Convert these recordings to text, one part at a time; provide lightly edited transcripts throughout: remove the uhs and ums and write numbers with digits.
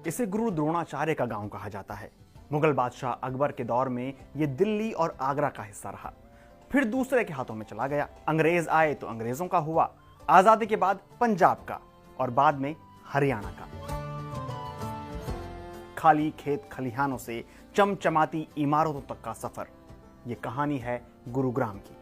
इसे गुरु द्रोणाचार्य का गांव कहा जाता है। मुगल बादशाह अकबर के दौर में यह दिल्ली और आगरा का हिस्सा रहा, फिर दूसरे के हाथों में चला गया। अंग्रेज आए तो अंग्रेजों का हुआ, आजादी के बाद पंजाब का और बाद में हरियाणा का। खाली खेत खलिहानों से चमचमाती इमारतों तक का सफर, यह कहानी है गुरुग्राम की।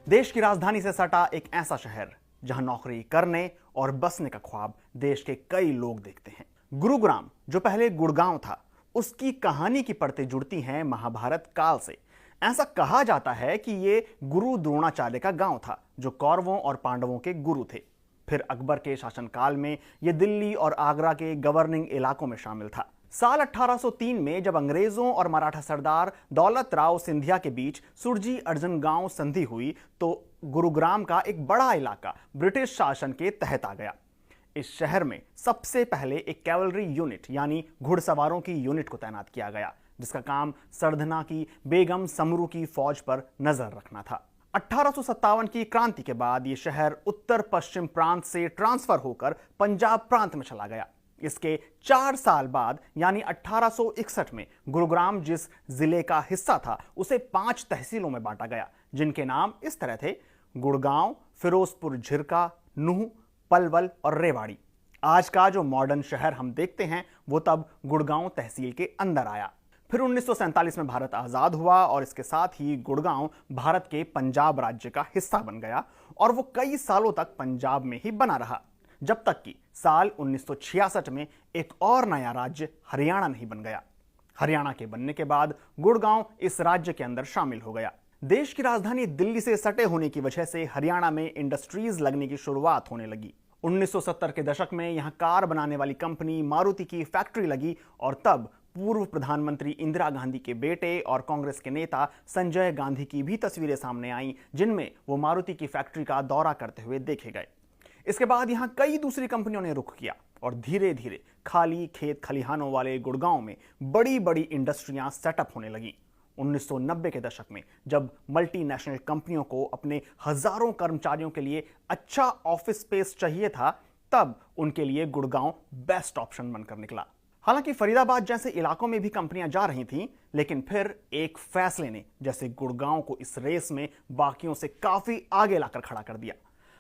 देश की राजधानी से सटा एक ऐसा शहर जहां नौकरी करने और बसने का ख्वाब देश के कई लोग देखते हैं। गुरुग्राम जो पहले गुड़गांव था, उसकी कहानी की परतें जुड़ती हैं महाभारत काल से। ऐसा कहा जाता है कि ये गुरु द्रोणाचार्य का गांव था, जो कौरवों और पांडवों के गुरु थे। फिर अकबर के शासनकाल में यह दिल्ली और आगरा के गवर्निंग इलाकों में शामिल था। साल 1803 में जब अंग्रेजों और मराठा सरदार दौलत राव सिंधिया के बीच सुरजी अर्जन गांव संधि हुई, तो गुरुग्राम का एक बड़ा इलाका ब्रिटिश शासन के तहत आ गया। इस शहर में सबसे पहले एक कैवलरी यूनिट यानी घुड़सवारों की यूनिट को तैनात किया गया, जिसका काम सरधना की बेगम समरू की फौज पर नजर रखना था। 1857 की क्रांति के बाद यह शहर उत्तर पश्चिम प्रांत से ट्रांसफर होकर पंजाब प्रांत में चला गया। इसके 4 साल बाद यानी 1861 में गुरुग्राम जिस जिले का हिस्सा था, उसे 5 तहसीलों में बांटा गया, जिनके नाम इस तरह थे: गुड़गांव, फिरोजपुर झिरका, नूह, पलवल और रेवाड़ी। आज का जो मॉडर्न शहर हम देखते हैं, वो तब गुड़गांव तहसील के अंदर आया। फिर 1947 में भारत आजाद हुआ और इसके साथ ही गुड़गांव भारत के पंजाब राज्य का हिस्सा बन गया और वो कई सालों तक पंजाब में ही बना रहा, जब तक कि साल 1966 में एक और नया राज्य हरियाणा नहीं बन गया। हरियाणा के बनने के बाद गुड़गांव इस राज्य के अंदर शामिल हो गया। देश की राजधानी दिल्ली से सटे होने की वजह से हरियाणा में इंडस्ट्रीज लगने की शुरुआत होने लगी। 1970 के दशक में यहां कार बनाने वाली कंपनी मारुति की फैक्ट्री लगी और तब पूर्व प्रधानमंत्री इंदिरा गांधी के बेटे और कांग्रेस के नेता संजय गांधी की भी तस्वीरें सामने आईं, जिनमें वो मारुति की फैक्ट्री का दौरा करते हुए देखे गए। इसके बाद यहां कई दूसरी कंपनियों ने रुख किया और धीरे धीरे खाली खेत खलिहानों वाले गुड़गांव में बड़ी बड़ी इंडस्ट्रियां सेटअप होने लगी। 1990 के दशक में जब मल्टीनेशनल कंपनियों को अपने हजारों कर्मचारियों के लिए अच्छा ऑफिस स्पेस चाहिए था, तब उनके लिए गुड़गांव बेस्ट ऑप्शन बनकर निकला। हालांकि फरीदाबाद जैसे इलाकों में भी कंपनियां जा रही थीं, लेकिन फिर एक फैसले ने जैसे गुड़गांव को इस रेस में बाकियों से काफी आगे लाकर खड़ा कर दिया।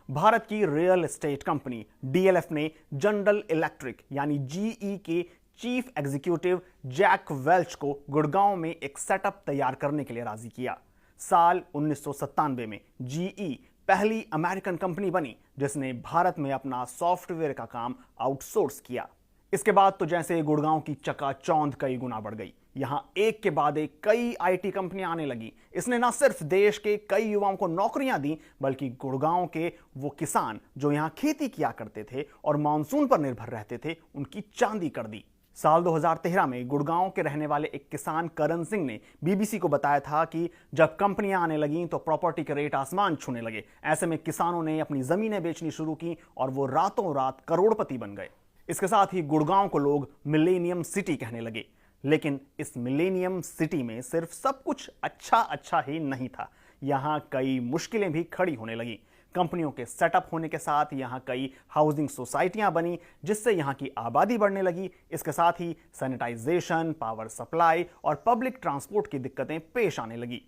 भारत की रियल एस्टेट कंपनी डीएलएफ ने जनरल इलेक्ट्रिक यानी जीई के चीफ एग्जीक्यूटिव जैक वेल्च को गुड़गांव में एक सेटअप तैयार करने के लिए राजी किया। साल 1997 में जीई पहली अमेरिकन कंपनी बनी जिसने भारत में अपना सॉफ्टवेयर का काम आउटसोर्स किया। इसके बाद तो जैसे गुड़गांव की चकाचौंध कई गुना बढ़ गई। यहां एक के बाद एक कई आईटी कंपनियां आने लगी। इसने न सिर्फ देश के कई युवाओं को नौकरियां दी, बल्कि गुड़गांव के वो किसान जो यहां खेती किया करते थे और मानसून पर निर्भर रहते थे, उनकी चांदी कर दी। साल 2013 में गुड़गांव के रहने वाले एक किसान करण सिंह ने बीबीसी को बताया था कि जब कंपनियां आने लगीं तो प्रॉपर्टी के रेट आसमान छूने लगे। ऐसे में किसानों ने अपनी जमीनें बेचनी शुरू की और वो रातों रात करोड़पति बन गए। इसके साथ ही गुड़गांव को लोग मिलेनियम सिटी कहने लगे। लेकिन इस मिलेनियम सिटी में सिर्फ सब कुछ अच्छा ही नहीं था, यहां कई मुश्किलें भी खड़ी होने लगी। कंपनियों के सेटअप होने के साथ यहां कई हाउसिंग सोसाइटियां बनी, जिससे यहां की आबादी बढ़ने लगी। इसके साथ ही सैनिटाइजेशन, पावर सप्लाई और पब्लिक ट्रांसपोर्ट की दिक्कतें पेश आने लगी।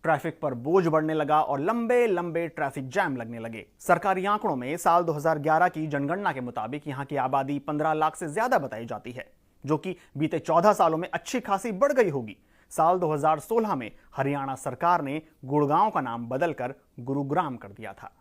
ट्रैफिक पर बोझ बढ़ने लगा और लंबे लंबे ट्रैफिक जैम लगने लगे। सरकारी आंकड़ों में साल 2011 की जनगणना के मुताबिक यहां की आबादी 15 लाख से ज्यादा बताई जाती है, जो कि बीते 14 सालों में अच्छी खासी बढ़ गई होगी। साल 2016 में हरियाणा सरकार ने गुड़गांव का नाम बदलकर गुरुग्राम कर दिया था।